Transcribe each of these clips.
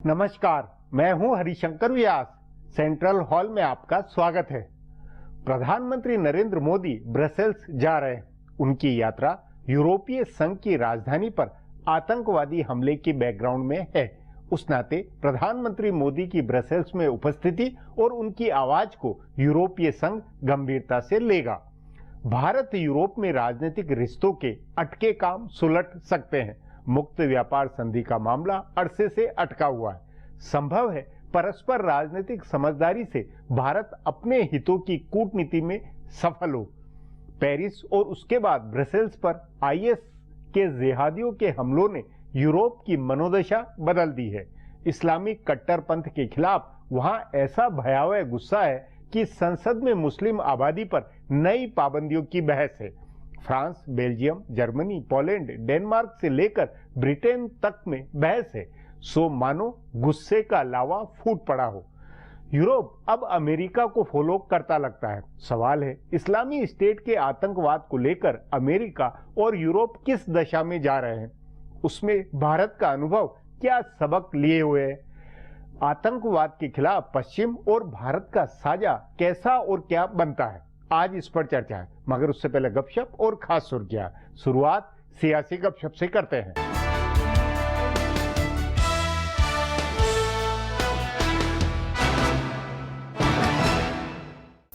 नमस्कार, मैं हूं हरिशंकर व्यास। सेंट्रल हॉल में आपका स्वागत है। प्रधानमंत्री नरेंद्र मोदी ब्रसेल्स जा रहे हैं। उनकी यात्रा यूरोपीय संघ की राजधानी पर आतंकवादी हमले के बैकग्राउंड में है। उस नाते प्रधानमंत्री मोदी की ब्रसेल्स में उपस्थिति और उनकी आवाज को यूरोपीय संघ गंभीरता से लेगा। भारत यूरोप में राजनीतिक रिश्तों के अटके काम सुलट सकते हैं। मुक्त व्यापार संधि का मामला अरसे से अटका हुआ है। संभव है परस्पर राजनीतिक समझदारी से भारत अपने हितों की कूटनीति में सफल हो। पेरिस और उसके बाद ब्रसेल्स पर आईएस के जिहादियों के हमलों ने यूरोप की मनोदशा बदल दी है। इस्लामिक कट्टरपंथ के खिलाफ वहां ऐसा भयावह गुस्सा है कि संसद में मुस्लिम आबादी पर नई पाबंदियों की बहस है। France, Belgium, Germany, Poland, Denmark से लेकर ब्रिटेन तक में बहस है। सो मानो गुस्से का लावा फूट पड़ा हो। यूरोप अब अमेरिका को फॉलो करता लगता है। सवाल है, इस्लामी स्टेट के आतंकवाद को लेकर अमेरिका और यूरोप किस दशा में जा रहे हैं? उसमें भारत का अनुभव क्या सबक लिए हुए है? आतंकवाद के खिलाफ पश्चिम और भारत का साझा कैसा और क्या बनता है? आज इस पर चर्चा है, मगर उससे पहले गपशप और खास सुर्खियां। शुरुआत सियासी गपशप से करते हैं।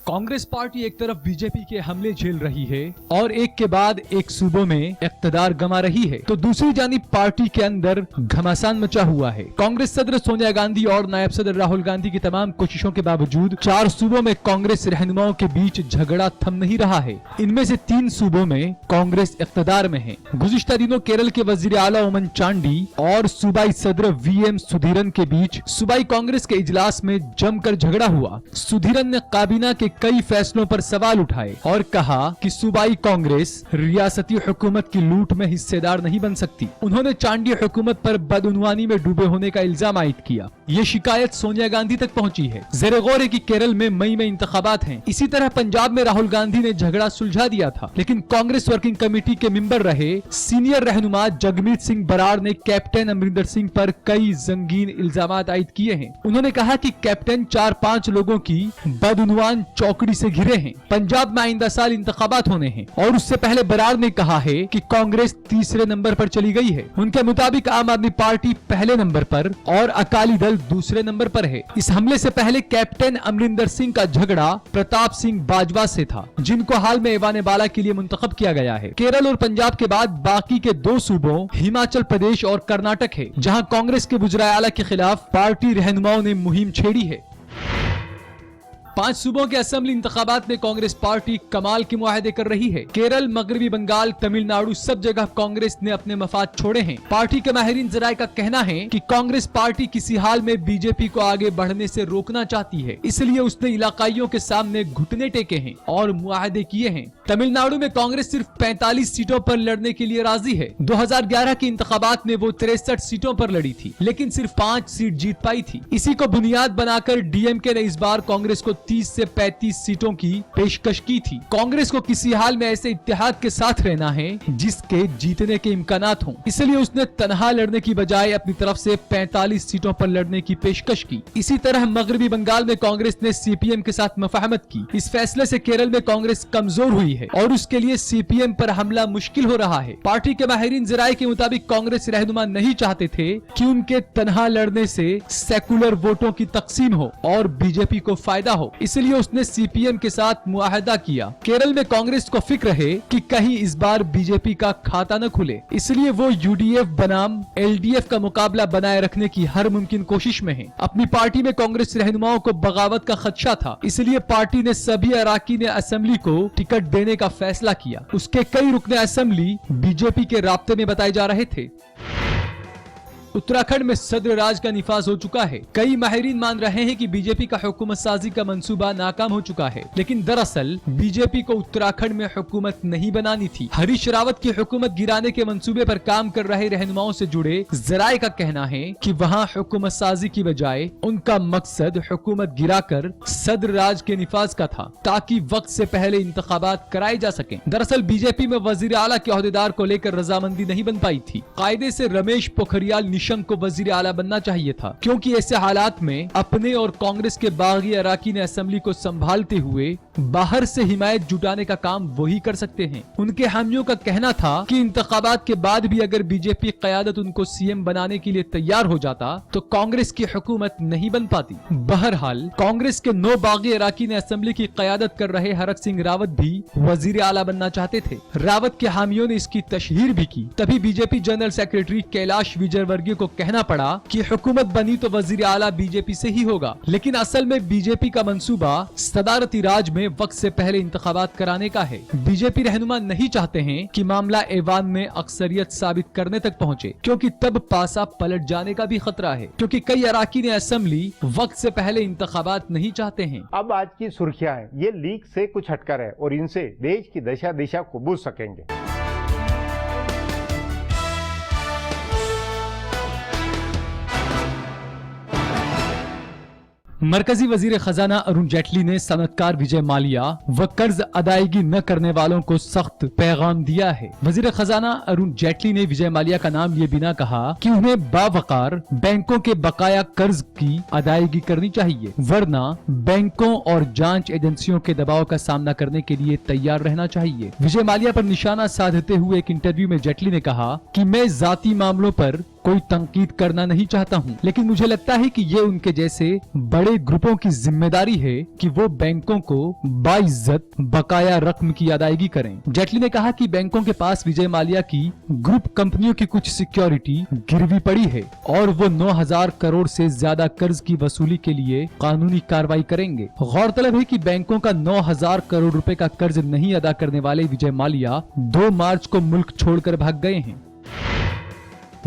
कांग्रेस पार्टी एक तरफ बीजेपी के हमले झेल रही है और एक के बाद एक सूबों में इख्तिदार गंवा रही है, तो दूसरी जानिब पार्टी के अंदर घमासान मचा हुआ है। कांग्रेस सदर सोनिया गांधी और नायब सदर राहुल गांधी की तमाम कोशिशों के बावजूद 4 सूबों में कांग्रेस रहनुमाओं के बीच झगड़ा थम नहीं रहा है। इनमें से 3 सूबों में कांग्रेस इख्तिदार में है। गुज़िश्ता दिनों केरल के वजीर आला ओमन चांडी और सूबाई सदर वीएम सुधीरन के बीच सूबाई कांग्रेस के इजलास में जमकर झगड़ा हुआ। सुधीरन ने काबीना के कई फैसलों पर सवाल उठाए और कहा कि सूबाई कांग्रेस रियासती हुकूमत की लूट में हिस्सेदार नहीं बन सकती। उन्होंने चांडी हुकूमत पर बदउनवानी में डूबे होने का इल्जाम आयद किया। ये शिकायत सोनिया गांधी तक पहुंची है। ज़ेरे गौर है कि केरल में मई में इंतखाबात हैं। इसी तरह पंजाब में राहुल गांधी ने झगड़ा सुलझा दिया था, लेकिन कांग्रेस वर्किंग कमेटी के मेंबर रहे सीनियर रहनुमा जगमीत सिंह बराड़ ने कैप्टन अमरिंदर सिंह पर कई संगीन इल्जाम आयद किए हैं। उन्होंने कहा कि कैप्टन 4-5 लोगों की बदउनवान चौकड़ी से घिरे हैं। पंजाब में आइंदा साल इंतखाबात होने हैं और उससे पहले बराड़ ने कहा है कि कांग्रेस तीसरे नंबर पर चली गई है। उनके मुताबिक आम आदमी पार्टी पहले नंबर पर और अकाली दल दूसरे नंबर पर है। इस हमले से पहले कैप्टन अमरिंदर सिंह का झगड़ा प्रताप सिंह बाजवा से था, जिनको हाल में ऐवान बाला के लिए मुंतखब किया गया है। केरल और पंजाब के बाद बाकी के 2 सूबों हिमाचल प्रदेश और कर्नाटक है, जहां कांग्रेस के वज़ीर आला के खिलाफ पार्टी रहनुमाओं ने मुहिम छेड़ी है। 5 सूबों के असेंबली इंतखाबात में कांग्रेस पार्टी कमाल के मुआहदे कर रही है। केरल, मगरबी बंगाल, तमिलनाडु सब जगह कांग्रेस ने अपने मफाद छोड़े हैं। पार्टी के माहिरीन जराये का कहना है कि कांग्रेस पार्टी किसी हाल में बीजेपी को आगे बढ़ने से रोकना चाहती है, इसलिए उसने इलाकाइयों के सामने घुटने टेके हैं और मुआहदे किए हैं। तमिलनाडु में कांग्रेस सिर्फ 45 सीटों पर लड़ने के लिए राजी है। 2011 के इंतखाबात में वो 63 सीटों पर लड़ी थी, लेकिन सिर्फ 5 सीट जीत पाई थी। इसी को बुनियाद बनाकर डीएमके ने इस बार कांग्रेस को 30 से 35 सीटों की पेशकश की थी। कांग्रेस को किसी हाल में ऐसे इत्तेहाद के साथ रहना है जिसके जीतने के इम्कानात हों, इसलिए उसने तनहा लड़ने की बजाय अपनी तरफ से 45 सीटों पर लड़ने की पेशकश की। इसी तरह मगरबी बंगाल में कांग्रेस ने सीपीएम के साथ मुफाहमत की। इस फैसले से केरल में कांग्रेस कमजोर हुई है और उसके लिए सीपीएम पर हमला मुश्किल हो रहा है। पार्टी के माहिरीन जराये के मुताबिक कांग्रेस रहनुमा नहीं चाहते थे कि उनके तनहा लड़ने से सेकुलर वोटों की तकसीम हो और बीजेपी को फायदा हो, इसलिए उसने सीपीएम के साथ मुआहदा किया। केरल में कांग्रेस को फिक्र है कि कहीं इस बार बीजेपी का खाता न खुले, इसलिए वो यूडीएफ बनाम एलडीएफ का मुकाबला बनाए रखने की हर मुमकिन कोशिश में है। अपनी पार्टी में कांग्रेस रहनुमाओं को बगावत का खदशा था, इसलिए पार्टी ने सभी अराकीन असेंबली को टिकट देने का फैसला किया। उसके कई रुकने असेंबली बीजेपी के राब्ते में बताए जा रहे थे। उत्तराखंड में सदर राज का निफाज हो चुका है। कई माहिरीन मान रहे हैं कि बीजेपी का हुकूमत साजी का मंसूबा नाकाम हो चुका है, लेकिन दरअसल बीजेपी को उत्तराखंड में हुकूमत नहीं बनानी थी। हरीश रावत की हुकूमत गिराने के मंसूबे पर काम कर रहे रहनुमाओं से जुड़े जराये का कहना है कि वहां हुकूमत साजी की बजाय उनका मकसद हुकूमत गिराकर सदर राज के निफाज का था, ताकि वक्त से पहले इंतखाबात कराए जा सकें। दरअसल बीजेपी में वजीर आला के ओहदेदार को लेकर रजामंदी नहीं बन पाई थी। कायदे से रमेश पोखरियाल हरिशंक को वजीर आला बनना चाहिए था, क्योंकि ऐसे हालात में अपने और कांग्रेस के बागी अराकीन असेंबली को संभालते हुए बाहर से हिमायत जुटाने का काम वही कर सकते हैं। उनके हामियों का कहना था कि इंतखाबात के बाद भी अगर बीजेपी क़यादत उनको सीएम बनाने के लिए तैयार हो जाता तो कांग्रेस की हुकूमत नहीं बन पाती। बहरहाल कांग्रेस के 9 बागी अराकीन असेंबली की क़यादत कर रहे हरक सिंह रावत भी वजीर आला बनना चाहते थे। रावत के हामियों ने इसकी तशहीर भी की। तभी BJP general secretary Kailash Vijayvargiya को कहना पड़ा कि हुकूमत बनी तो वजीर आला बीजेपी से ही होगा, लेकिन असल में बीजेपी का मंसूबा सदारती राज में वक्त से पहले इंतखाबात कराने का है। बीजेपी रहनुमा नहीं चाहते हैं कि मामला ऐवान में अक्सरियत साबित करने तक पहुंचे, क्योंकि तब पासा पलट जाने का भी खतरा है, क्योंकि कई अराकीन असेंबली वक्त से पहले इंतखाबात नहीं चाहते हैं। अब आज की सुर्खियां हैं, ये लीक से कुछ हटकर है और इनसे देश की दशा दिशा को बूझ सकेंगे। मरकजी वजीर खजाना अरुण जेटली ने सनतकार विजय माल्या व कर्ज अदायगी न करने वालों को सख्त पैगाम दिया है। वजीर खजाना अरुण जेटली ने विजय माल्या का नाम लिए बिना कहा कि उन्हें बावकार बैंकों के बकाया कर्ज की अदायगी करनी चाहिए, वरना बैंकों और जांच एजेंसियों के दबाव का सामना करने के लिए तैयार रहना चाहिए। विजय माल्या पर निशाना साधते हुए एक इंटरव्यू में जेटली ने कहा कि मैं जाती मामलों पर कोई तंकीद करना नहीं चाहता हूं, लेकिन मुझे लगता है कि ये उनके जैसे बड़े ग्रुपों की जिम्मेदारी है कि वो बैंकों को बाइज्जत बकाया रकम की अदायगी करें। जेटली ने कहा कि बैंकों के पास विजय माल्या की ग्रुप कंपनियों की कुछ सिक्योरिटी गिरवी पड़ी है और वो 9,000 करोड़ से ज्यादा कर्ज की वसूली के लिए कानूनी कार्रवाई करेंगे। गौरतलब है कि बैंकों का 9,000 करोड़ रुपए का कर्ज नहीं अदा करने वाले विजय माल्या 2 मार्च को मुल्क छोड़कर भाग गए हैं।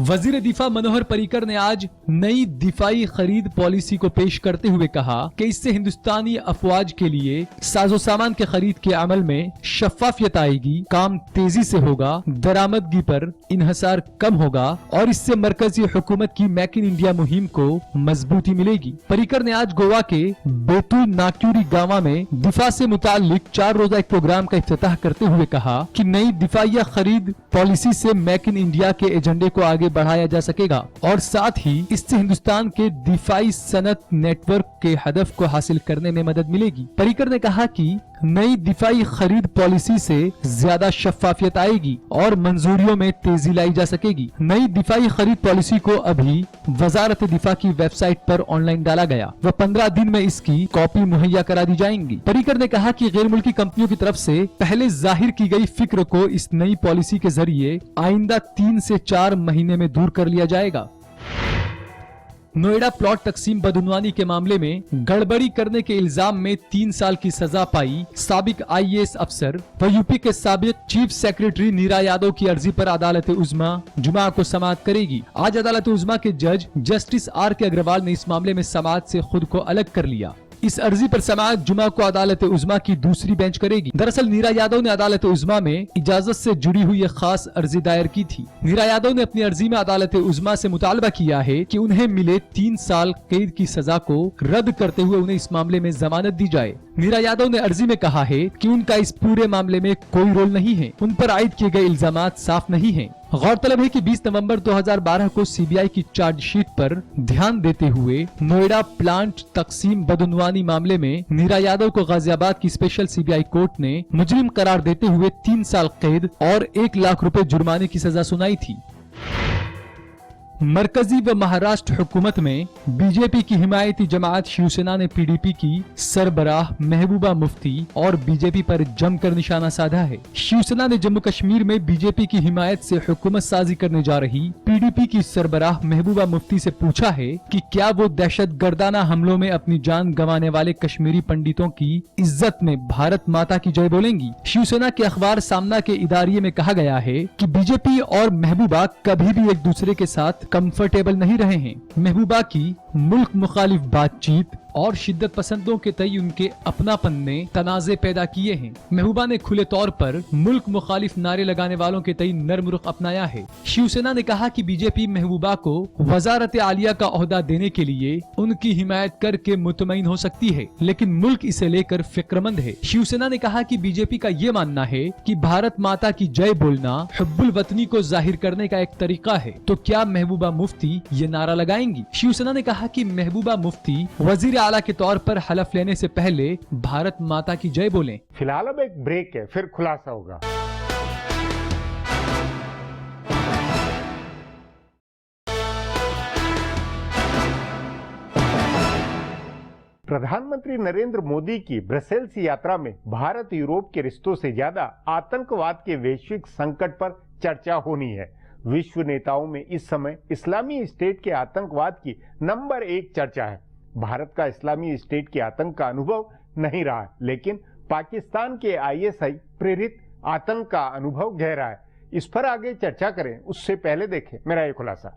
वजीर दिफा मनोहर पर्रिकर ने आज नई दिफाई खरीद पॉलिसी को पेश करते हुए कहा कि इससे हिंदुस्तानी अफवाज के लिए साजो सामान के खरीद के अमल में शफाफियत आएगी, काम तेजी से होगा, दरामदगी पर इन्हसार कम होगा और इससे मरकजी हुकूमत की मेक इन इंडिया मुहिम को मजबूती मिलेगी। पर्रिकर ने आज गोवा के बेतुल नाक्यूरी गांव में दिफा से मुताल्लिक 4 रोजा एक प्रोग्राम का इफ्तिताह करते हुए कहा कि नई दिफाइया खरीद पॉलिसी से मेक इन इंडिया के एजेंडे को आगे बढ़ाया जा सकेगा और साथ ही इससे हिंदुस्तान के दिफाई सनत नेटवर्क के हदफ को हासिल करने में मदद मिलेगी। पर्रिकर ने कहा कि नई दिफाई खरीद पॉलिसी से ज्यादा शफाफियत आएगी और मंजूरियों में तेजी लाई जा सकेगी। नई दिफाई खरीद पॉलिसी को अभी वजारत दिफा की वेबसाइट पर ऑनलाइन डाला गया व 15 दिन में इसकी कॉपी मुहैया करा दी जाएंगी। पर्रिकर ने कहा कि गैर मुल्की कंपनियों की तरफ से पहले जाहिर की गई फिक्र को इस नई पॉलिसी के जरिए आइंदा 3 से 4 महीने में दूर कर लिया जाएगा। नोएडा प्लॉट तकसीम बदउनवानी के मामले में गड़बड़ी करने के इल्जाम में 3 साल की सजा पाई साबिक IAS अफसर व यूपी के साबिक चीफ सेक्रेटरी नीरा यादव की अर्जी पर अदालत उज़्मा जुमा को समाअत करेगी। आज अदालत उज़्मा के जज जस्टिस RK अग्रवाल ने इस मामले में समाअत से खुद को अलग कर लिया। इस अर्जी पर समाअत जुमा को अदालत उज़्मा की दूसरी बेंच करेगी। दरअसल नीरा यादव ने अदालत उज़्मा में इजाजत से जुड़ी हुई एक खास अर्जी दायर की थी। नीरा यादव ने अपनी अर्जी में अदालत उज़्मा से मुतालबा किया है कि उन्हें मिले 3 साल कैद की सजा को रद्द करते हुए उन्हें इस मामले में जमानत दी जाए। नीरा यादव ने अर्जी में कहा है कि उनका इस पूरे मामले में कोई रोल नहीं है, उन पर आयद किए गए इल्जामात साफ नहीं है। गौरतलब है कि 20 नवंबर 2012 को CBI की चार्जशीट पर ध्यान देते हुए नोएडा प्लांट तकसीम बदउनवानी मामले में नीरा यादव को गाजियाबाद की स्पेशल CBI कोर्ट ने मुजरिम करार देते हुए 3 साल कैद और 1 लाख रुपए जुर्माने की सजा सुनाई थी। मरकजी व महाराष्ट्र हुकूमत में बीजेपी की हिमायती जमात शिवसेना ने PDP की सरबराह महबूबा मुफ्ती और बीजेपी पर जमकर निशाना साधा है। शिवसेना ने जम्मू कश्मीर में बीजेपी की हिमायत से हुकूमत साजी करने जा रही PDP की सरबराह महबूबा मुफ्ती से पूछा है कि क्या वो दहशत गर्दाना हमलों में अपनी जान गंवाने वाले कश्मीरी पंडितों की इज्जत में भारत माता की जय बोलेंगी। शिवसेना के अखबार सामना के इदारिये में कहा गया है कि बीजेपी और महबूबा कभी भी एक दूसरे के साथ कंफर्टेबल नहीं रहे हैं। महबूबा की मुल्क मुखालिफ बातचीत और शिद्दत पसंदों के तय उनके अपनापन ने तनाज़े पैदा किए हैं। महबूबा ने खुले तौर पर मुल्क मुखालिफ नारे लगाने वालों के तय नर्म रुख अपनाया है। शिवसेना ने कहा कि बीजेपी महबूबा को वजारत आलिया का ओहदा देने के लिए उनकी हिमायत करके मुतमईन हो सकती है, लेकिन मुल्क इसे लेकर फिक्रमंद है। शिवसेना ने कहा कि बीजेपी का ये मानना है कि भारत माता की जय बोलना हुब्बुल वतनी को जाहिर करने का एक तरीका है, तो क्या महबूबा मुफ्ती ये नारा लगाएंगी? शिवसेना ने कहा कि महबूबा मुफ्ती वजीर आला के तौर पर हलफ लेने से पहले भारत माता की जय बोलें। फिलहाल अब एक ब्रेक है, फिर खुलासा होगा। प्रधानमंत्री नरेंद्र मोदी की ब्रसेल्स यात्रा में भारत यूरोप के रिश्तों से ज्यादा आतंकवाद के वैश्विक संकट पर चर्चा होनी है। विश्व नेताओं में इस समय इस्लामी स्टेट के आतंकवाद की नंबर 1 चर्चा है। भारत का इस्लामी स्टेट के आतंक का अनुभव नहीं रहा है, लेकिन पाकिस्तान के ISI प्रेरित आतंक का अनुभव गहरा है। इस पर आगे चर्चा करें उससे पहले देखें मेरा ये खुलासा।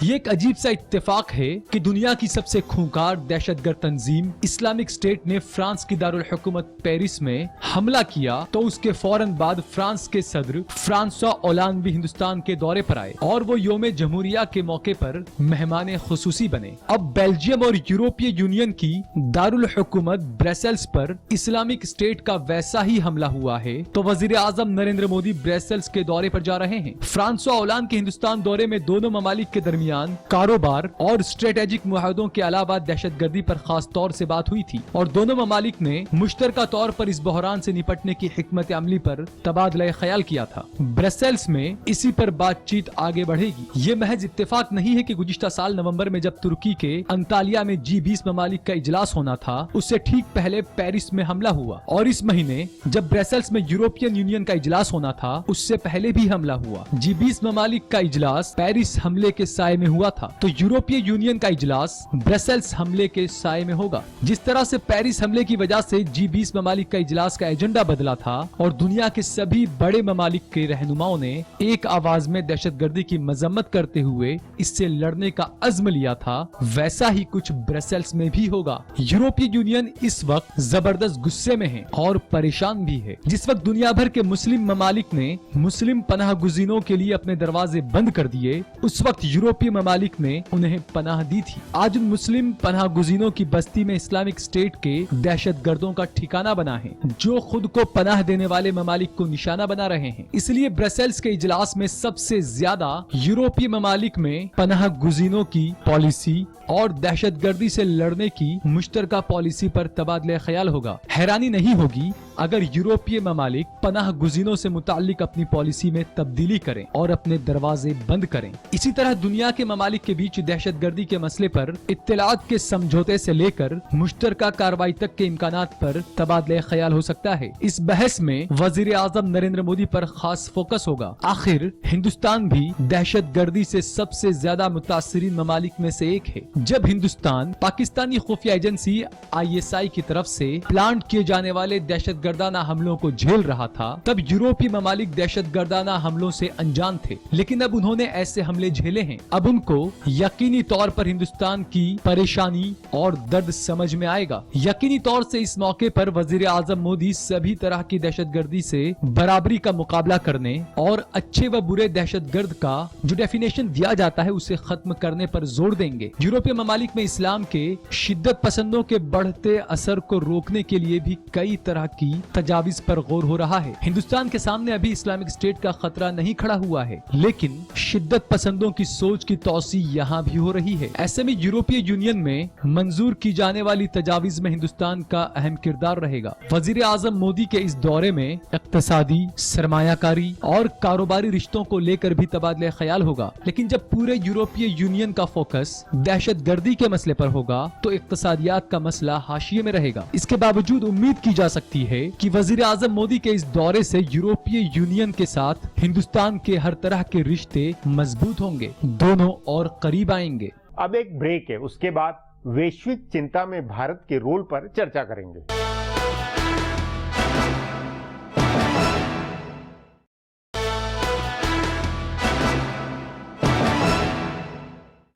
ये एक अजीब सा इत्तेफाक है कि दुनिया की सबसे खूंखार दहशतगर्द तंजीम इस्लामिक स्टेट ने फ्रांस की दारुल हुकूमत पेरिस में हमला किया तो उसके फौरन बाद फ्रांस के सदर फ्रांसवा ओलांद भी हिंदुस्तान के दौरे पर आए और वो योम जमहूरिया के मौके पर मेहमान खुसूसी बने। अब बेल्जियम और यूरोपीय यूनियन की दारुल हुकूमत ब्रसेल्स पर इस्लामिक स्टेट का वैसा ही हमला हुआ है तो वजीर आजम नरेंद्र मोदी ब्रसेल्स के दौरे पर जा रहे हैं। फ्रांसवा ओलांद के हिंदुस्तान दौरे में दोनों ममालिक के दरमियान कारोबार और स्ट्रेटेजिक मुआहदों के अलावा दहशतगर्दी पर खास तौर से बात हुई थी और दोनों ममालिक ने मुश्तरका तौर पर इस बहरान से निपटने की हिकमत अमली पर तबादला ख्याल किया था। ब्रसेल्स में इसी पर बातचीत आगे बढ़ेगी। ये महज इत्तेफाक नहीं है कि गुज़िश्ता साल नवंबर में जब तुर्की के अंतालिया में G20 ममालिक का इजलास होना था उससे ठीक पहले पेरिस में हमला हुआ और इस महीने जब ब्रसेल्स में यूरोपियन यूनियन का इजलास होना था उससे पहले भी हमला हुआ। G20 ममालिक का इजलास पेरिस हमले के साए में हुआ था तो यूरोपीय यूनियन का इजलास ब्रसेल्स हमले के साए में होगा। जिस तरह से पेरिस हमले की वजह से G20 ममालिक का इजलास का एजेंडा बदला था और दुनिया के सभी बड़े ममालिक के रहनुमाओं ने एक आवाज में दहशतगर्दी की मजम्मत करते हुए इससे लड़ने का अज़्म लिया था, वैसा ही कुछ ब्रसेल्स में भी होगा। यूरोपीय यूनियन इस वक्त जबरदस्त गुस्से में है और परेशान भी है। जिस वक्त दुनिया भर के मुस्लिम ममालिक ने मुस्लिम पनाह गुज़ीनों के लिए अपने दरवाजे बंद कर दिए उस वक्त यूरोपीय ममालिक ने उन्हें पनाह दी थी। आज उन मुस्लिम पनाह गुज़ीनों की बस्ती में इस्लामिक स्टेट के दहशतगर्दों का ठिकाना बना है जो खुद को पनाह देने वाले ममालिक को निशाना बना रहे हैं। इसलिए ब्रसेल्स के इजलास में सबसे ज्यादा यूरोपीय ममालिक में पनाह गुज़ीनों की पॉलिसी और दहशतगर्दी से लड़ने की मुश्तरका पॉलिसी पर तबादला ख्याल होगा। हैरानी नहीं होगी अगर यूरोपीय ममालिक पनाह गुज़ीनों से मुताल्लिक अपनी पॉलिसी में तब्दीली करें और अपने दरवाजे बंद करें। इसी तरह दुनिया के ममालिक के बीच दहशतगर्दी के मसले पर इत्तलात के समझौते से लेकर मुश्तरका कार्रवाई तक के इम्कानात पर तबादला ख्याल हो सकता है। इस बहस में वजीर आजम नरेंद्र मोदी पर खास फोकस होगा। आखिर हिंदुस्तान भी दहशतगर्दी से सबसे ज्यादा मुतासिरीन ममालिक में से एक है। जब हिंदुस्तान पाकिस्तानी खुफिया एजेंसी ISI की तरफ से प्लान किए जाने वाले दहशतगर्दाना हमलों को झेल रहा था तब यूरोपीय ममालिक दहशतगर्दाना हमलों से अनजान थे, लेकिन अब उन्होंने ऐसे हमले झेले हैं। अब उनको यकीनी तौर पर हिंदुस्तान की परेशानी और दर्द समझ में आएगा। यकीनी तौर से इस मौके पर वजीर आजम मोदी सभी तरह की दहशतगर्दी से बराबरी का मुकाबला करने और अच्छे व बुरे दहशतगर्द का जो डेफिनेशन दिया जाता है उसे खत्म करने पर जोर देंगे। यूरोपीय ममालिक में इस्लाम के शिद्दत पसंदों के बढ़ते असर को रोकने के लिए भी कई तरह की तजावीज पर गौर हो रहा है। हिंदुस्तान के सामने अभी इस्लामिक स्टेट का खतरा नहीं खड़ा हुआ है, लेकिन शिद्दत पसंदों की सोच की तौसी यहाँ भी हो रही है। ऐसे में यूरोपीय यूनियन में मंजूर की जाने वाली तजावीज में हिंदुस्तान का अहम किरदार रहेगा। वजीर आजम मोदी के इस दौरे में इक्तिसादी, सरमायाकारी और कारोबारी रिश्तों को लेकर भी तबादला ख्याल होगा, लेकिन जब पूरे यूरोपीय यूनियन का फोकस दहशतगर्दी के मसले पर होगा तो इक्तिसादियात का मसला हाशिए में रहेगा। इसके बावजूद उम्मीद की जा सकती है कि वजीर आजम मोदी के इस दौरे से यूरोपीय यूनियन के साथ हिंदुस्तान के हर तरह के रिश्ते मजबूत होंगे, दोनों और करीब आएंगे। अब एक ब्रेक है, उसके बाद वैश्विक चिंता में भारत के रोल पर चर्चा करेंगे।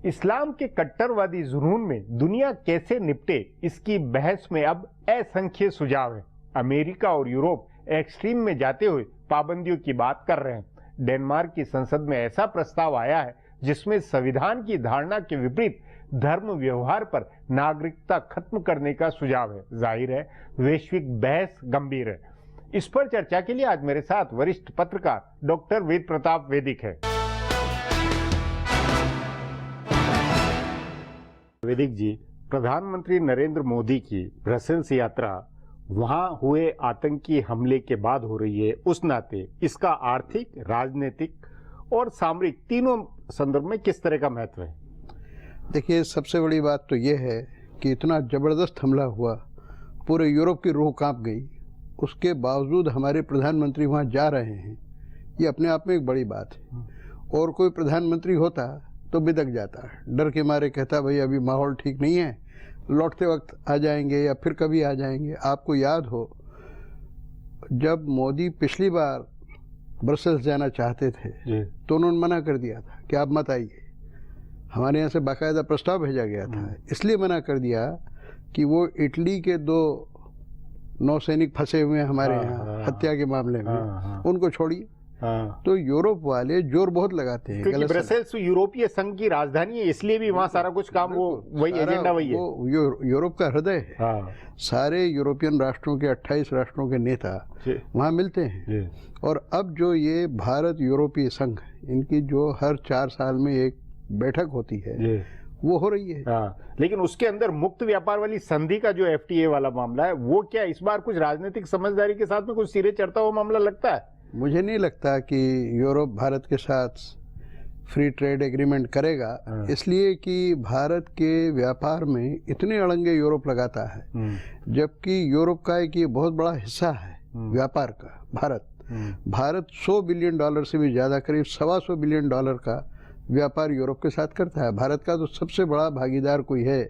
इस्लाम के कट्टरवादी जुनून में दुनिया कैसे निपटे, इसकी बहस में अब असंख्य सुझाव है। अमेरिका और यूरोप एक्सट्रीम में जाते हुए पाबंदियों की बात कर रहे हैं। डेनमार्क की संसद में ऐसा प्रस्ताव आया है जिसमें संविधान की धारणा के विपरीत धर्म व्यवहार पर नागरिकता खत्म करने का सुझाव है। जाहिर है वैश्विक बहस गंभीर है। इस पर चर्चा के लिए आज मेरे साथ वरिष्ठ पत्रकार डॉक्टर वेद प्रताप वैदिक है। वैदिक जी, प्रधानमंत्री नरेंद्र मोदी की ब्रसेल्स यात्रा वहां हुए आतंकी हमले के बाद हो रही है। उस नाते इसका आर्थिक, राजनीतिक और सामरिक तीनों संदर्भ में किस तरह का महत्व है? देखिए, सबसे बड़ी बात तो ये है कि इतना ज़बरदस्त हमला हुआ, पूरे यूरोप की रूह कांप गई। उसके बावजूद हमारे प्रधानमंत्री वहाँ जा रहे हैं, ये अपने आप में एक बड़ी बात है। और कोई प्रधानमंत्री होता तो बिदक जाता, डर के मारे कहता भाई अभी माहौल ठीक नहीं है, लौटते वक्त आ जाएंगे या फिर कभी आ जाएंगे। आपको याद हो जब मोदी पिछली बार ब्रसेल्स जाना चाहते थे तो उन्होंने मना कर दिया था कि आप मत आइए। हमारे यहाँ से बाकायदा प्रस्ताव भेजा गया था, इसलिए मना कर दिया कि वो इटली के 2 नौसैनिक फंसे हुए हैं हमारे यहाँ हत्या के मामले में, उनको छोड़िए। तो यूरोप वाले जोर बहुत लगाते हैं, क्योंकि ब्रसेल्स यूरोपीय संघ की राजधानी है, इसलिए भी वहाँ सारा कुछ काम वो वही एजेंडा वही है। वो यूरोप का हृदय है। सारे यूरोपियन राष्ट्रों के 28 राष्ट्रों के नेता वहाँ मिलते हैं। और अब जो ये भारत यूरोपीय संघ, इनकी जो हर 4 साल में एक बैठक होती है वो हो रही है। लेकिन उसके अंदर मुक्त व्यापार वाली संधि का जो FTA वाला मामला है, वो क्या इस बार कुछ राजनीतिक समझदारी के साथ में कुछ सिरे चढ़ता हुआ मामला लगता है? मुझे नहीं लगता कि यूरोप भारत के साथ फ्री ट्रेड एग्रीमेंट करेगा, इसलिए कि भारत के व्यापार में इतने अड़ंगे यूरोप लगाता है, जबकि यूरोप का एक ये बहुत बड़ा हिस्सा है व्यापार का भारत 100 बिलियन डॉलर से भी ज़्यादा, करीब 125 बिलियन डॉलर का व्यापार यूरोप के साथ करता है। भारत का तो सबसे बड़ा भागीदार कोई है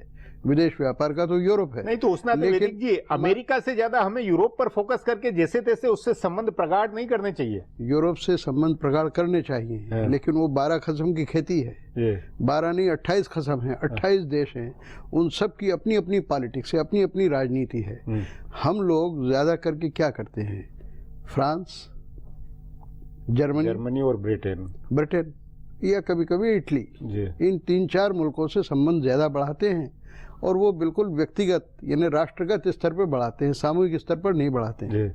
विदेश व्यापार का तो यूरोप है। नहीं तो उस नाते वैदिक जी, अमेरिका से ज्यादा हमें यूरोप पर फोकस करके जैसे तैसे उससे संबंध प्रगाढ़ नहीं करने चाहिए। यूरोप से संबंध प्रगाढ़ करने चाहिए, लेकिन वो 12 खसम की खेती है। 12 नहीं 28 खसम है, 28 देश हैं, उन सब की अपनी अपनी पॉलिटिक्स है, अपनी अपनी राजनीति है। हम लोग ज्यादा करके क्या करते हैं, फ्रांस, जर्मनी और ब्रिटेन या कभी कभी इटली, इन 3-4 मुल्कों से संबंध ज़्यादा बढ़ाते हैं। और वो बिल्कुल व्यक्तिगत यानी राष्ट्रगत स्तर पर बढ़ाते हैं, सामूहिक स्तर पर नहीं बढ़ाते हैं।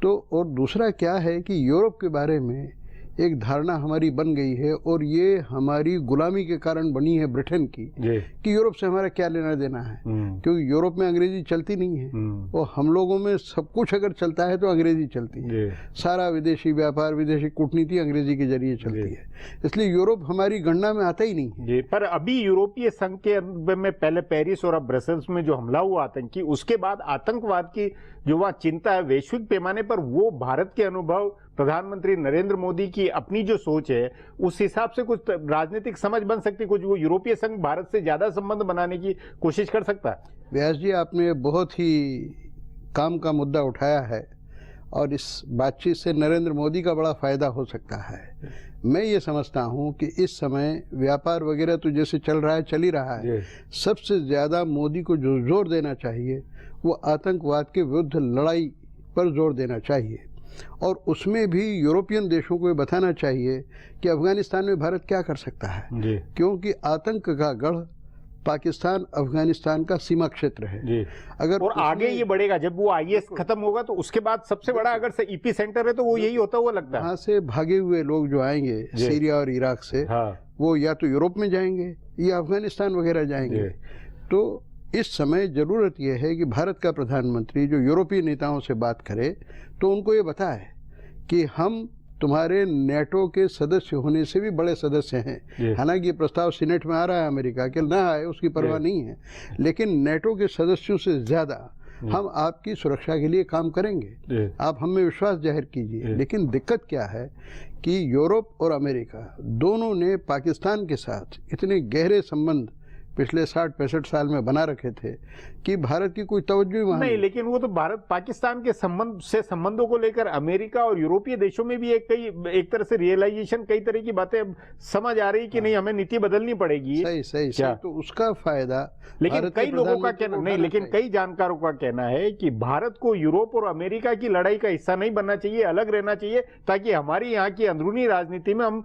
तो और दूसरा क्या है कि यूरोप के बारे में एक धारणा हमारी बन गई है, और ये हमारी गुलामी के कारण बनी है ब्रिटेन की, कि यूरोप से हमारा क्या लेना देना है, क्योंकि यूरोप में अंग्रेजी चलती नहीं है। और हम लोगों में सब कुछ अगर चलता है तो अंग्रेजी चलती है, सारा विदेशी व्यापार, विदेशी कूटनीति अंग्रेजी के जरिए चलती है, इसलिए यूरोप हमारी गणना में आता ही नहीं है। पर अभी यूरोपीय संघ के में पहले पेरिस और अब ब्रसेल्स में जो हमला हुआ आतंकी, उसके बाद आतंकवाद की जो वहाँ चिंता है वैश्विक पैमाने पर, वो भारत के अनुभव, प्रधानमंत्री नरेंद्र मोदी की अपनी जो सोच है, उस हिसाब से कुछ राजनीतिक समझ बन सकती, कुछ वो यूरोपीय संघ भारत से ज्यादा संबंध बनाने की कोशिश कर सकता है। व्यास जी, आपने बहुत ही काम का मुद्दा उठाया है, और इस बातचीत से नरेंद्र मोदी का बड़ा फायदा हो सकता है। मैं ये समझता हूँ कि इस समय व्यापार वगैरह तो जैसे चल रहा है चल ही रहा है, सबसे ज्यादा मोदी को जो जोर देना चाहिए वो आतंकवाद के विरुद्ध लड़ाई पर जोर देना चाहिए। और उसमें भी यूरोपियन देशों को ये बताना चाहिए कि अफगानिस्तान में भारत क्या कर सकता है, क्योंकि आतंक का गढ़ पाकिस्तान अफगानिस्तान का सीमा क्षेत्र है। अगर और आगे ये बढ़ेगा, जब वो IS खत्म होगा तो उसके बाद सबसे बड़ा अगर से EP सेंटर है तो वो यही होता हुआ लगता है। वहाँ से भागे हुए लोग जो आएंगे सीरिया और इराक से, वो या तो यूरोप में जाएंगे या अफगानिस्तान वगैरह जाएंगे। तो इस समय ज़रूरत यह है कि भारत का प्रधानमंत्री जो यूरोपीय नेताओं से बात करे तो उनको ये बताए कि हम तुम्हारे नेटो के सदस्य होने से भी बड़े सदस्य हैं। हालांकि ये प्रस्ताव सीनेट में आ रहा है अमेरिका के, ना आए उसकी परवाह नहीं है, लेकिन नेटो के सदस्यों से ज़्यादा हम आपकी सुरक्षा के लिए काम करेंगे, आप हम में विश्वास जाहिर कीजिए। लेकिन दिक्कत क्या है कि यूरोप और अमेरिका दोनों ने पाकिस्तान के साथ इतने गहरे संबंध पिछले 60-65 साल में बना रखे थे कि भारत की कोई तवज्जो ही वहां नहीं, लेकिन वो तो भारत पाकिस्तान के संबंधों को लेकर अमेरिका और यूरोपीय देशों में भी एक तरह से रियलाइजेशन, कई तरह की बातें समझ आ रही कि नहीं, हमें नीति बदलनी पड़ेगी। सही तो उसका फायदा, लेकिन कई लोगों का कहना नहीं, लेकिन कई जानकारों का कहना है कि भारत को यूरोप और अमेरिका की लड़ाई का हिस्सा नहीं बनना चाहिए, अलग रहना चाहिए, ताकि हमारी यहाँ की अंदरूनी राजनीति में हम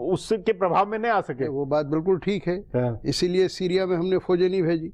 उसके प्रभाव में नहीं आ सके। वो बात बिल्कुल ठीक है, इसीलिए सीरिया में हमने फौजें नहीं भेजी,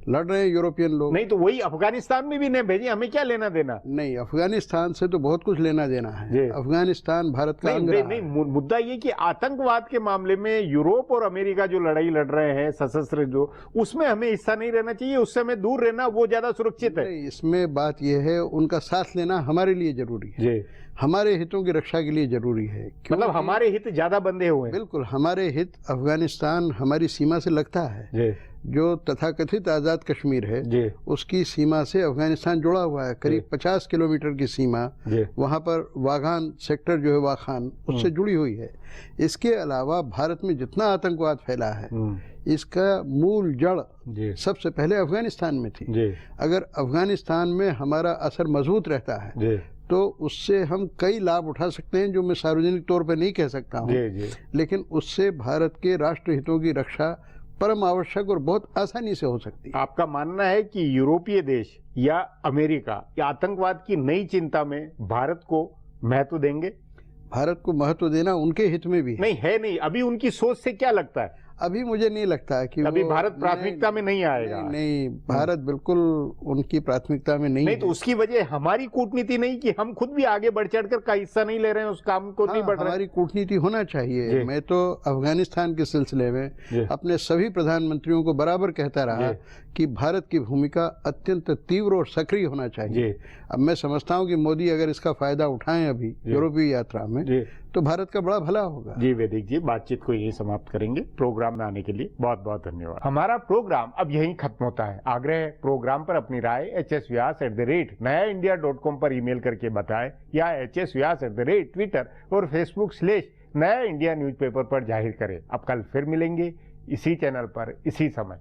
लड़ रहे हैं यूरोपियन लोग। नहीं तो वही अफगानिस्तान में भी नहीं भेजी, हमें क्या लेना देना। नहीं, अफगानिस्तान से तो बहुत कुछ लेना देना है, अफगानिस्तान भारत का अंग रहा है। नहीं, मुद्दा ये कि आतंकवाद के मामले में यूरोप और अमेरिका जो लड़ाई लड़ रहे हैं सशस्त्र, जो उसमें हमें हिस्सा नहीं रहना चाहिए, उससे हमें दूर रहना, वो ज्यादा सुरक्षित है। इसमें बात यह है, उनका साथ लेना हमारे लिए जरूरी है, हमारे हितों की रक्षा के लिए जरूरी है। मतलब हमारे हित ज्यादा बंधे हुए हैं। बिल्कुल, हमारे हित, अफगानिस्तान हमारी सीमा से लगता है, जो तथाकथित आजाद कश्मीर है उसकी सीमा से अफगानिस्तान जुड़ा हुआ है, करीब 50 किलोमीटर की सीमा वहां पर वाघान सेक्टर जो है, वाखान, उससे जुड़ी हुई है। इसके अलावा भारत में जितना आतंकवाद फैला है, इसका मूल जड़ सबसे पहले अफगानिस्तान में थी। अगर अफगानिस्तान में हमारा असर मजबूत रहता है तो उससे हम कई लाभ उठा सकते हैं, जो मैं सार्वजनिक तौर पर नहीं कह सकता हूँ, लेकिन उससे भारत के राष्ट्र हितों की रक्षा परम आवश्यक और बहुत आसानी से हो सकती है। आपका मानना है कि यूरोपीय देश या अमेरिका या आतंकवाद की नई चिंता में भारत को महत्व देंगे? भारत को महत्व देना उनके हित में भी है। नहीं, अभी उनकी सोच से क्या लगता है? अभी मुझे नहीं लगता कि अभी भारत प्राथमिकता में नहीं आएगा। नहीं, भारत बिल्कुल उनकी प्राथमिकता में नहीं। तो उसकी वजह हमारी कूटनीति नहीं कि हम खुद भी आगे बढ़ चढ़कर का हिस्सा नहीं ले रहे हैं, उस काम को नहीं बढ़ रहे। हमारी कूटनीति होना चाहिए। मैं तो अफगानिस्तान के सिलसिले में अपने सभी प्रधानमंत्रियों को बराबर कहता रहा कि भारत की भूमिका अत्यंत तीव्र और सक्रिय होना चाहिए। अब मैं समझता हूँ कि मोदी अगर इसका फायदा उठाएं अभी यूरोपीय यात्रा में, तो भारत का बड़ा भला होगा। जी वैदिक जी, बातचीत को यही समाप्त करेंगे। प्रोग्राम में आने के लिए बहुत बहुत धन्यवाद। हमारा प्रोग्राम अब यहीं खत्म होता है। आग्रह है प्रोग्राम पर अपनी राय hsvyas@nayaindia.com पर ईमेल करके बताएं, या hsvyas@ ट्विटर और Facebook/नया इंडिया न्यूज़पेपर पर जाहिर करें। अब कल फिर मिलेंगे इसी चैनल पर, इसी समय।